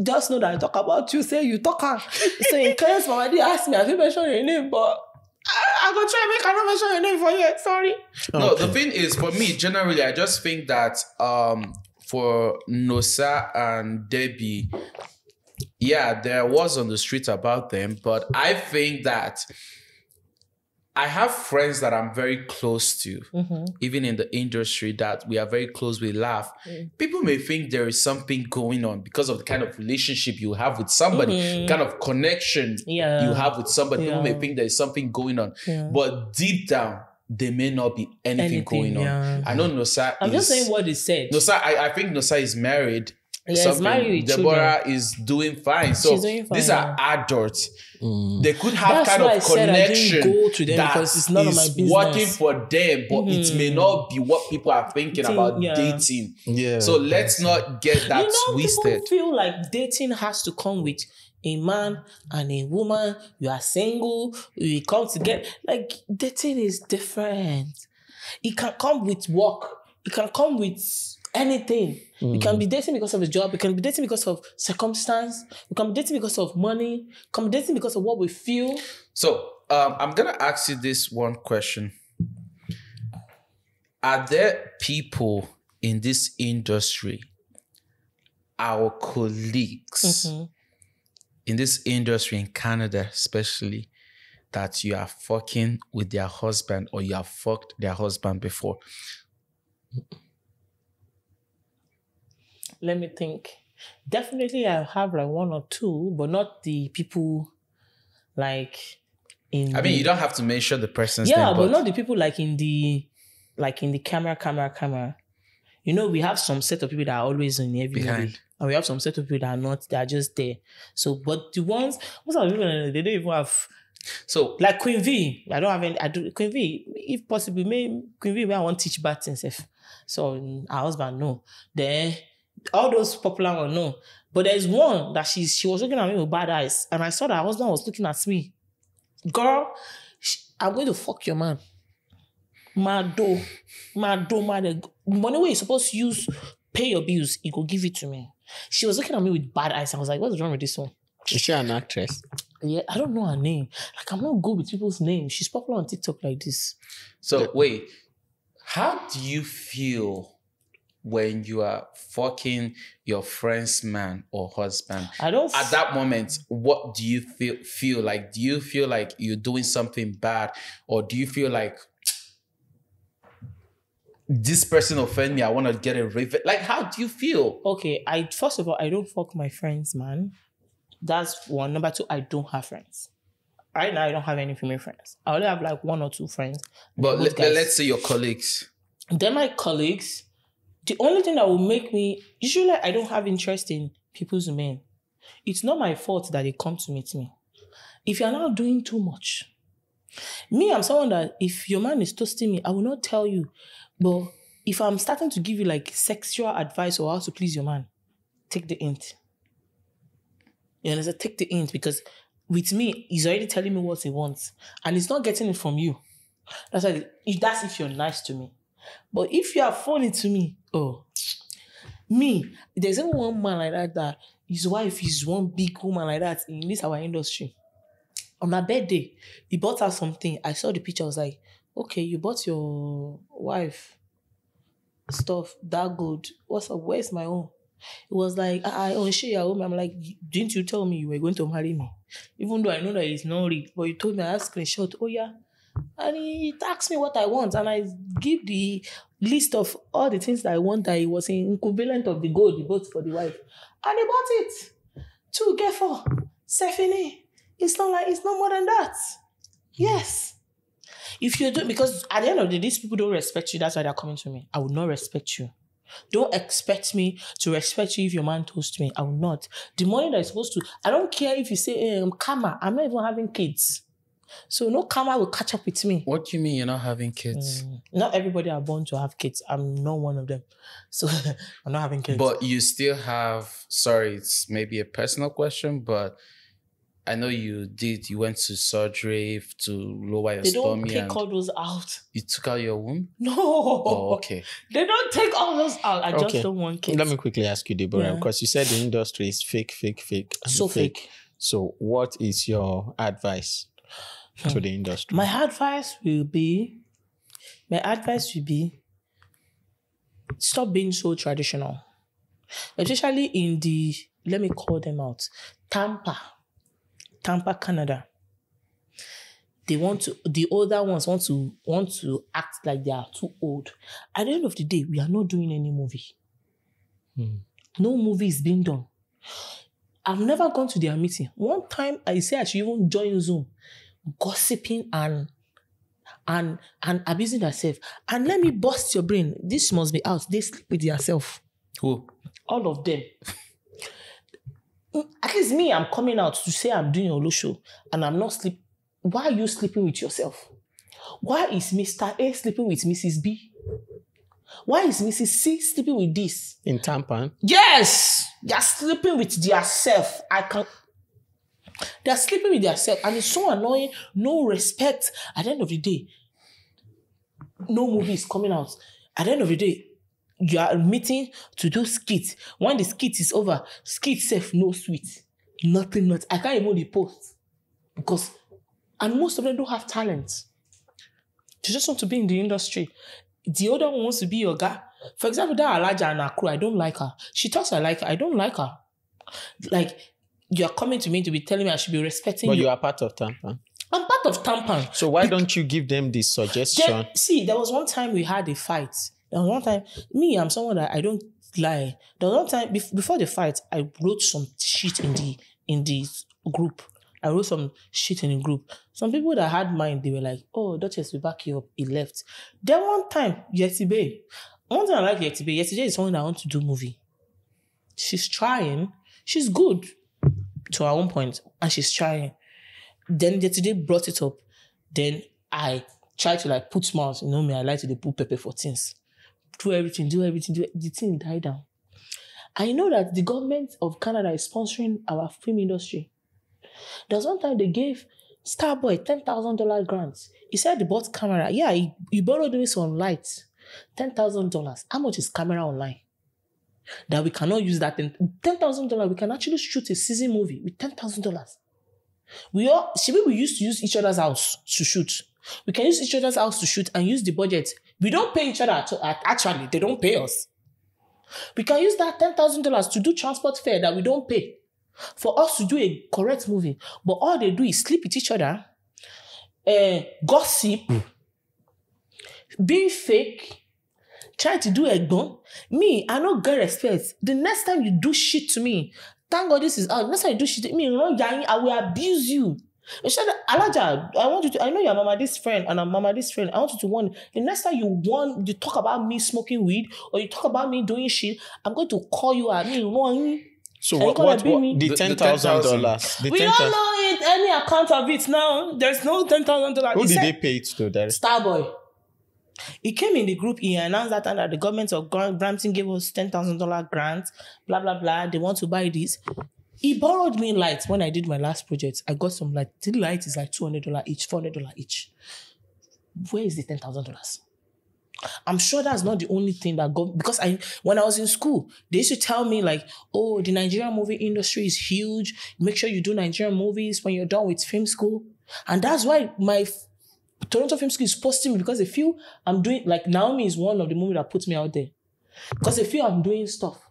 Just know that I talk about you, say you talk her. So in case somebody ask me, I will mention your name, but I go try make I not mention your name for you. Sorry. No, the thing is, for me, generally, I just think that for Nosa and Debbie, yeah, there was on the street about them, but I think that I have friends that I'm very close to, even in the industry, that we are very close, we laugh. People may think there is something going on because of the kind of relationship you have with somebody, kind of connection you have with somebody. People may think there is something going on, but deep down, there may not be anything going on. I know Nosa I'm just saying what is said. Nosa, I think Nosa is married. Yeah, he's married with Deborah children. is doing fine. So She's doing fine, these are adults. They could have That's kind why of I said I didn't connection go to them that because it's none of my is business. working for them, but it may not be what people are thinking about dating. Yeah. So let's not get that twisted. People feel like dating has to come with a man and a woman. You are single, you come together. Like, dating is different. It can come with work. It can come with anything. You can be dating because of a job. You can be dating because of circumstance. You can be dating because of money. You can be dating because of what we feel. So I'm going to ask you this one question. Are there people in this industry, our colleagues in this industry in Canada especially, that you are fucking with their husband or you have fucked their husband before? Let me think. Definitely I have like one or two, but not the people like in you don't have to mention the person's yeah, name. but not the people like in the camera. We have some set of people that are always in every movie. And we have some set of people that are not, they are just there. So, but the ones, most of the people, they don't even have. So, like Queen V, I don't have any, Queen V, if possible, Queen V, I want to teach bad things. So, her husband, no. Then, all those popular ones, no. But there's one that she was looking at me with bad eyes. And I saw that her husband was looking at me. Girl, I'm going to fuck your man. Money where you're supposed to use, pay your bills, he go give it to me. She was looking at me with bad eyes. I was like, what's wrong with this one? Is she an actress? Yeah, I don't know her name. Like, I'm not good with people's names. She's popular on TikTok like this. So, wait. How do you feel when you are fucking your friend's man or husband? At that moment, what do you feel like? Do you feel like you're doing something bad? Or do you feel like this person offended me, I want to get a revenge? Like, how do you feel? Okay, first of all, I don't fuck my friends, man. That's one. Number two, I don't have friends. Right now, I don't have any female friends. I only have like one or two friends. But let's say your colleagues. Then my colleagues, the only thing that will make me, usually I don't have interest in people's men. It's not my fault that they come to meet me. If you're not doing too much. Me, I'm someone that if your man is toasting me, I will not tell you. But if I'm starting to give you like sexual advice or how to please your man, take the hint. You understand? Take the hint, because with me, he's already telling me what he wants. And he's not getting it from you. That's if you're nice to me. But if you are funny to me, there's even one man like that his wife is one big woman like that in this our industry. On her birthday, he bought her something. I saw the picture. I was like, okay, you bought your wife stuff that good. What's up? Where's my own? It was like, share your home. I'm like, didn't you tell me you were going to marry me? Even though I know that it's not real, but you told me. I asked screenshot. Oh yeah. And he asked me what I want, and I give the list of all the things that I want. That he was in equivalent of the gold he bought for the wife, and he bought it. 2 get 4. Stephanie, it's not more than that. Yes. If you do, because at the end of the day, these people don't respect you. That's why they're coming to me. I would not respect you. Don't expect me to respect you if your man toasts me. I will not. The money that is supposed to, I don't care if you say, karma, I'm not even having kids. So no karma will catch up with me. What do you mean you're not having kids? Not everybody are born to have kids. I'm not one of them. So I'm not having kids. But you still have, sorry, it's maybe a personal question, but I know you went to surgery to lower your stomach. They don't take all those out. You took out your womb? No. Oh, okay. They don't take all those out. I just don't want kids. Let me quickly ask you, Deborah, because you said the industry is fake. So fake. So what is your advice to the industry? My advice will be, stop being so traditional. Especially in the, let me call them out, Tampa, Canada. The older ones want to act like they are too old. At the end of the day, we are not doing any movie. No movie is being done. I've never gone to their meeting. One time I say I should even join Zoom, gossiping and abusing themselves. And let me bust your brain. This must be out. They sleep with themselves. Who? All of them. At least me, I'm coming out to say I'm doing a Olo show and I'm not sleeping. Why are you sleeping with yourself? Why is Mr. A sleeping with Mrs. B? Why is Mrs. C sleeping with this? In Tampa? Yes! They're sleeping with their self. They're sleeping with their self and it's so annoying. No respect. At the end of the day, no movie is coming out. At the end of the day, you are meeting to do skit. When the skit is over, skit self, no sweet. Nothing. I can't even repost. Because, and most of them don't have talent. They just want to be in the industry. The other one wants to be your guy. For example, that Alaja and her crew, I don't like her. She talks I like her. I don't like her. Like, you're coming to me to be telling me I should be respecting you. But you are part of Tampa. I'm part of Tampa. So why don't you give them this suggestion? There was one time we had a fight. There was one time, I'm someone that I don't lie. There was one time, before the fight, I wrote some shit in the group. Some people that had mine, they were like, oh, Duchess, we back you up. He left. Then one time, Yetibe. One thing I like Yetibe is someone that wants to do movie. She's trying. She's good to her own point. And she's trying. Then Yetibe brought it up. Then I tried to put smiles. You know me, I like to put pepper for things. Do everything. The thing died down. I know that the government of Canada is sponsoring our film industry. There was one time they gave Starboy $10,000 grants. He said he bought camera. Yeah, he borrowed me some lights. $10,000. How much is camera online? That we cannot use that $10,000. We can actually shoot a season movie with $10,000. We used to use each other's house to shoot. We can use each other's house to shoot and use the budget. We don't pay each other. Actually, they don't pay us. We can use that $10,000 to do transport fare that we don't pay for us to do a correct movie. But all they do is sleep with each other, gossip, being fake, trying to do a gun. Me, I don't get respect. The next time you do shit to me, thank God this is out. Next time you do shit to me, I will abuse you. Alaja, I know your mama this friend and I'm mama this friend. I want you to warn. The next time you talk about me smoking weed or you talk about me doing shit, I'm going to call you at me. So what the $10,000? We all know it. Any account of it now. There's no $10,000. Who did they pay it to? Starboy. He came in the group. He announced that the government of Brampton gave us $10,000 grant. Blah blah blah. They want to buy this. He borrowed me lights when I did my last project. I got some light. The light is like $200 each, $400 each. Where is the $10,000? I'm sure that's not the only thing that got, because when I was in school, they used to tell me oh, the Nigerian movie industry is huge. Make sure you do Nigerian movies when you're done with film school. And that's why my Toronto Film School is posting me, because they feel I'm doing, Naomi is one of the movies that puts me out there. Because they feel I'm doing stuff.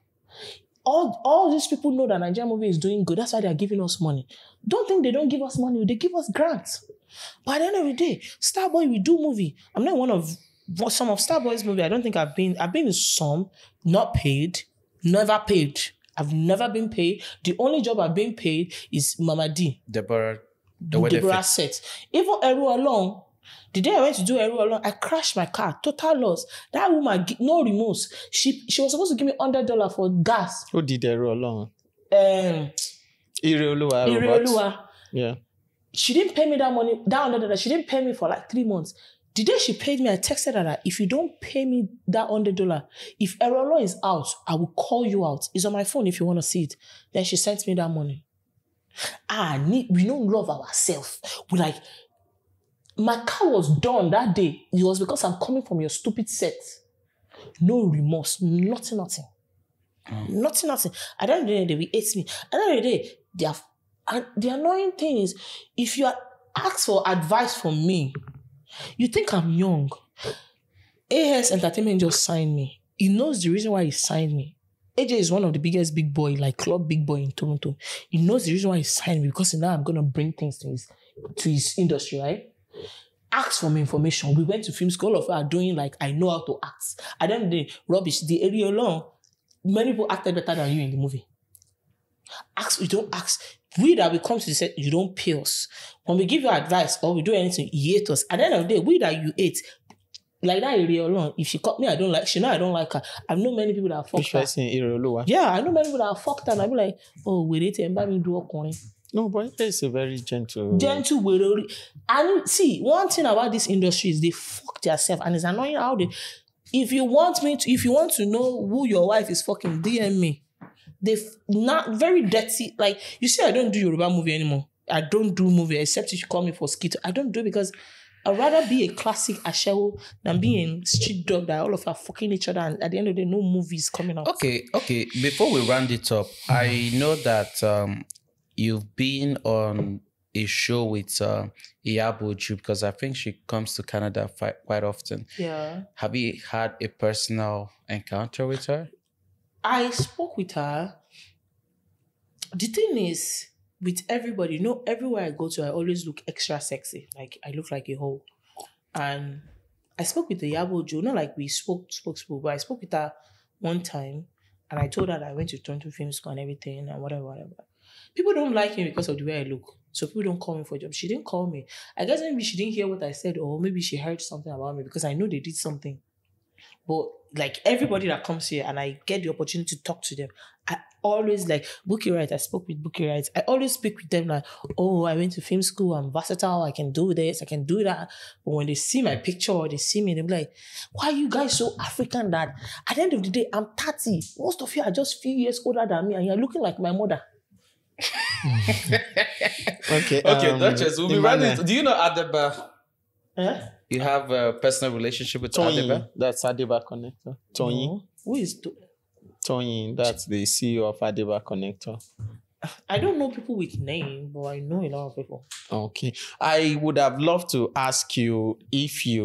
All these people know that Nigerian movie is doing good. That's why they're giving us money. Don't think they don't give us money. They give us grants. But at the end of the day, Starboy, we do movie. I'm not one of some of Starboy's movie. I don't think I've been in some, not paid, never paid. I've never been paid. The only job I've been paid is Mama D. Deborah set. Even Eru alone, the day I went to do Eru alone, I crashed my car. Total loss. That woman, no remorse. She was supposed to give me $100 for gas. Who did Eru alone? Ireoluwa. Yeah. She didn't pay me that money, that $100. She didn't pay me for like 3 months. The day she paid me, I texted her that if you don't pay me that $100, if Erolo is out, I will call you out. It's on my phone if you want to see it. Then she sent me that money. We don't love ourselves. We like, my car was done that day. It was because I'm coming from your stupid set. No remorse, nothing. Nothing. At the end of the day, they will hate me. At the end of the day, the annoying thing is, if you ask for advice from me, you think I'm young. AS Entertainment just signed me. He knows the reason why he signed me. AJ is one of the biggest big boy, like club big boy in Toronto. He knows the reason why he signed me, because now I'm going to bring things to his industry, right? Ask for me information. We went to film school. All of us are doing like, I know how to act. At the end of the day, rubbish. The area alone, many people acted better than you in the movie. We don't ask. We that we come to the set, you don't pay us. When we give you advice or we do anything, you hate us. At the end of the day, we that you hate, like that area alone, if she caught me, I don't like, she know I don't like her. I know many people that are fucked her. Yeah, I know many people that are fucked her, and I be like, oh, we need to me do a corner. No, but it's a very gentle. And see, one thing about this industry is they fuck themselves, and it's annoying how they. If you want to know who your wife is fucking, DM me. They not very dirty. Like, you see, I don't do Yoruba movie anymore. I don't do movie except if you call me for skit. I don't do it because I'd rather be a classic Ashewo than be a street dog that all of us are fucking each other, and at the end of the day, no movies coming out. Okay. Before we round it up, I know that you've been on a show with Iyabo Oju, because I think she comes to Canada quite often. Yeah. Have you had a personal encounter with her? I spoke with her. The thing is, with everybody, everywhere I go to, I always look extra sexy. Like, I look like a hoe. And I spoke with the Iyabo Oju, not like we spoke, but I spoke with her one time, and I told her that I went to Toronto Film School and everything, and whatever. People don't like me because of the way I look. So people don't call me for a job. She didn't call me. I guess maybe she didn't hear what I said, or maybe she heard something about me, because I know they did something. But like everybody that comes here and I get the opportunity to talk to them, I always like Bookie Wright. I spoke with Bookie Wright. I always speak with them like, oh, I went to film school. I'm versatile. I can do this. I can do that. But when they see my picture or they see me, they're like, why are you guys so African that at the end of the day, I'm 30. Most of you are just few years older than me and you're looking like my mother. Okay, Duchess, we'll be running. Do you know Adeba? Huh? You have a personal relationship with Adeba? That's Adeba Connector. Tony. No. Who is Tony, that's the CEO of Adeba Connector. I don't know people with name, but I know a lot of people. Okay. I would have loved to ask you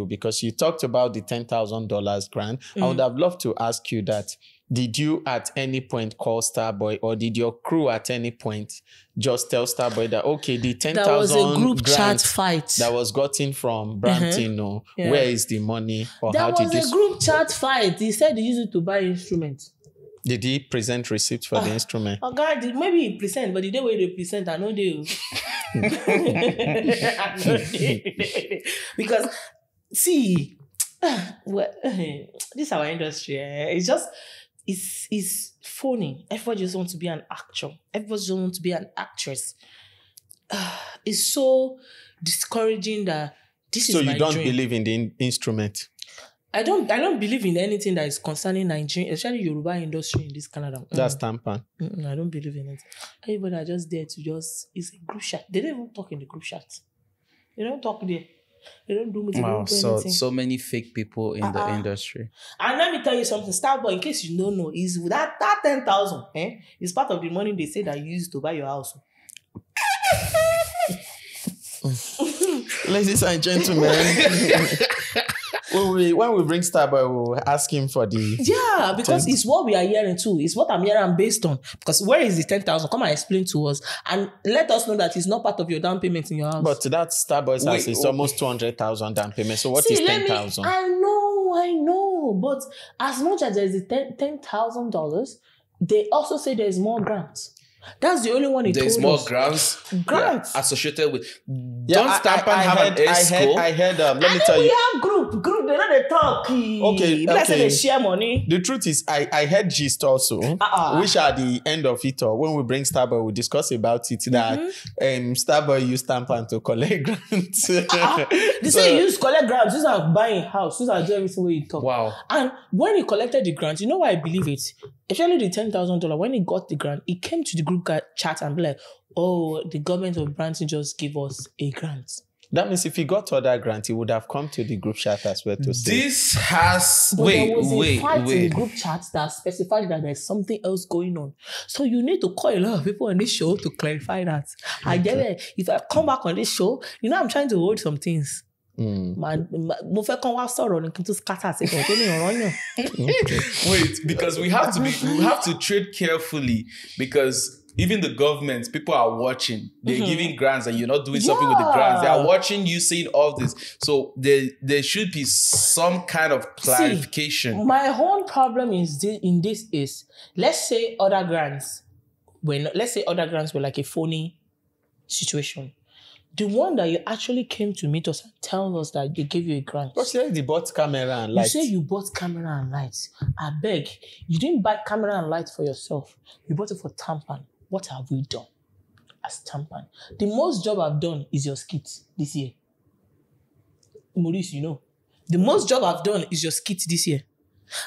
because you talked about the $10,000 grant. I would have loved to ask you that. Did you at any point call Starboy, or did your crew at any point just tell Starboy that, okay, the 10,000 That was a group grant chat fight that was gotten from Brantino, where is the money? Or that how was did a group chat fight. He said he used it to buy instruments. Did he present receipts for the instrument? Oh God, maybe he present, but the day where they present, I know they. Because see, well, this is our industry. It's just. It's phony. Everybody just wants to be an actor. Everybody just wants to be an actress. It's so discouraging that this is my dream. So you don't believe in the instrument? I don't believe in anything that is concerning Nigeria, especially Yoruba industry in this Canada. That's tampan. I don't believe in it. Everybody are just there to it's a group chat. They don't even talk in the group chat. They don't talk there. They don't do meeting. Wow, they don't do anything. So many fake people in the industry. And let me tell you something, Starboy, in case you don't know, is that 10,000, is part of the money they say that you use to buy your house. Ladies and gentlemen, when we bring Starboy, we'll ask him for the... Yeah, because it's what we are hearing too. It's what I'm hearing based on. Because where is the 10,000? Come and explain to us. And let us know that it's not part of your down payment in your house. But that Starboy's house is almost 200,000 down payment. So what is 10,000? I know. But as much as there is $10,000, they also say there's more grants. That's the only one he told us. There's more grants associated with. Don't Stampan have an school? I heard. Let me tell you. We have group. They know they talk. Okay. Let's say they share money. The truth is, I heard gist also, which at the end of it all, when we bring Starboy, we discuss about it that Starboy use Stampan to collect grants. They say you use collect grants. These are buying house. These are doing everything where you talk. Wow. And when he collected the grant, you know why I believe it? Especially the $10,000. When he got the grant, he came to the group chat and be like, "Oh, the government of Branson just gave us a grant." That means if he got other grant, he would have come to the group chat as well to say. This has there was a fight in the group chat that specified that there's something else going on. So you need to call a lot of people on this show to clarify that. I get it. If I come back on this show, I'm trying to hold some things. Wait, because we have to trade carefully, because even the government, people are watching. They're giving grants and you're not doing something with the grants. They are watching you saying all this. So there should be some kind of clarification. See, my whole problem is let's say other grants were like a phony situation. The one that you actually came to meet us and tell us that they gave you a grant. But you said you bought camera and lights. You say you bought camera and lights. I beg, you didn't buy camera and lights for yourself. You bought it for Tampan. What have we done as Tampan? The most job I've done is your skit this year. Maurice, the most job I've done is your skit this year.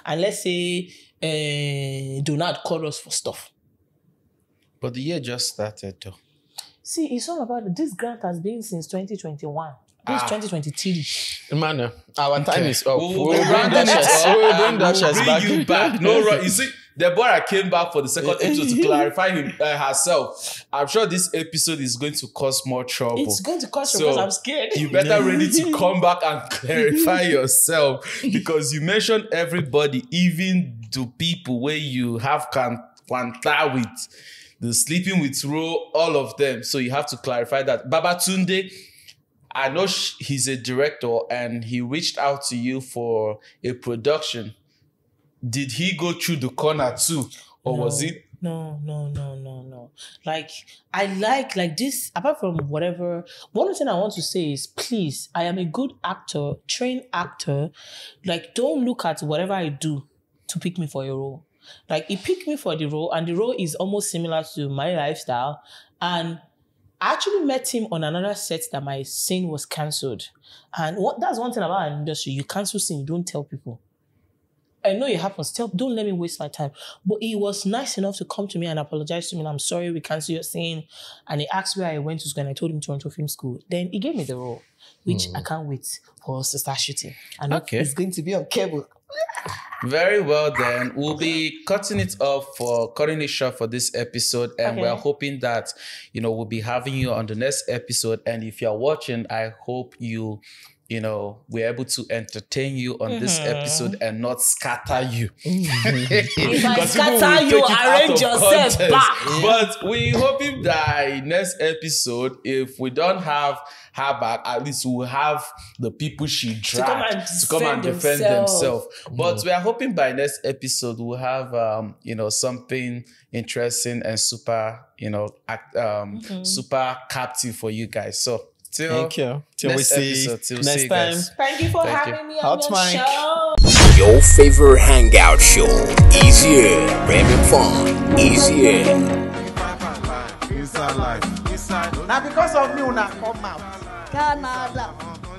And let's say Donald called us for stuff. But the year just started though. See, it's all about it. This grant has been since 2021. This is 2023. Man, our time is up. We'll bring you back. No, you see, Deborah came back for the second episode to clarify herself. I'm sure this episode is going to cause more trouble. It's going to cause trouble because I'm scared. You better ready to come back and clarify yourself, because you mentioned everybody, even to people where you have kwanta with, the sleeping with Ro, all of them. So you have to clarify that. Babatunde, I know he's a director and he reached out to you for a production. Did he go through the corner too? Or was it? No. I like this, apart from whatever, one thing I want to say is, please, I am a good actor, trained actor. Like, don't look at whatever I do to pick me for a role. Like, he picked me for the role, and the role is almost similar to my lifestyle. And I actually met him on another set that my scene was cancelled. And that's one thing about an industry. You cancel scene, you don't tell people. I know it happens. Don't let me waste my time. But he was nice enough to come to me and apologize to me. And I'm sorry, we cancelled your scene. And he asked where I went to school, and I told him Toronto Film School. Then he gave me the role, which I can't wait for us to start shooting. And it's going to be on cable. Very well then. We'll be cutting it short for this episode, and we're hoping that we'll be having you on the next episode. And if you're watching, I hope we're able to entertain you on this episode and not scatter you. If I scatter you, arrange yourself back. But we're hoping that next episode, if we don't have her back, at least we'll have the people she dragged to come and defend themselves. But we are hoping by next episode we'll have something interesting and super super captive for you guys. So thank you. Till we see next time. Thank you for having me on your show. Your favorite hangout show is here. Bringing fun is here. Now because of me, una come out. Canada.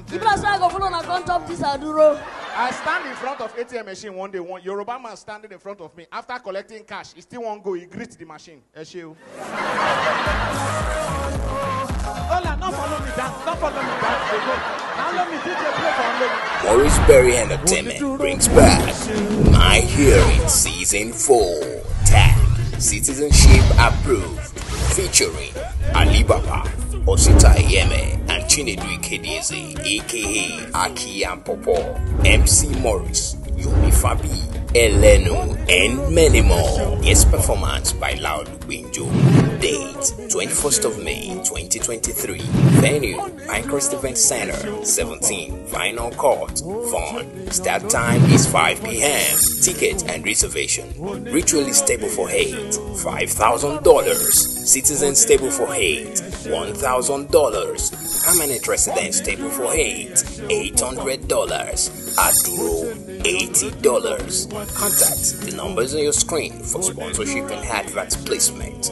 People are trying to follow on account of this Aduro. I stand in front of ATM machine one day. One Yoruba man standing in front of me. After collecting cash, he still won't go. He greets the machine. Hola, don't follow me down. Don't follow me down. Now let me DJ play for Maurice Berry Entertainment brings back My Hearing Season 4. Tag Citizenship Approved. Featuring Alibaba, Osita Yeme, and Chinedu Ikedeze, aka Aki and Popo, MC Morris, Yomi Fabi, Elenu, and many more. Guest performance by Loud Winjo. Date 21st of May 2023. Venue Pinecrest Event Center 17 Final Court. Fun. Start time is 5 p.m. Ticket and reservation. Ritualist table for 8 $5,000. Citizens table for 8 $1,000. Permanent residence table for 8 $800. Aduro $80. Contact the numbers on your screen for sponsorship and advert placement.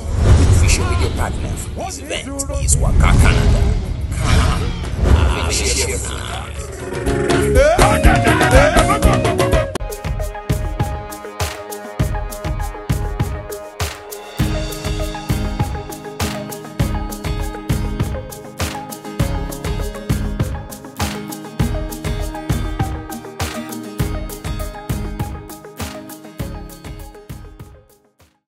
Official media partner for this event is Waka Canada. Come, have a share.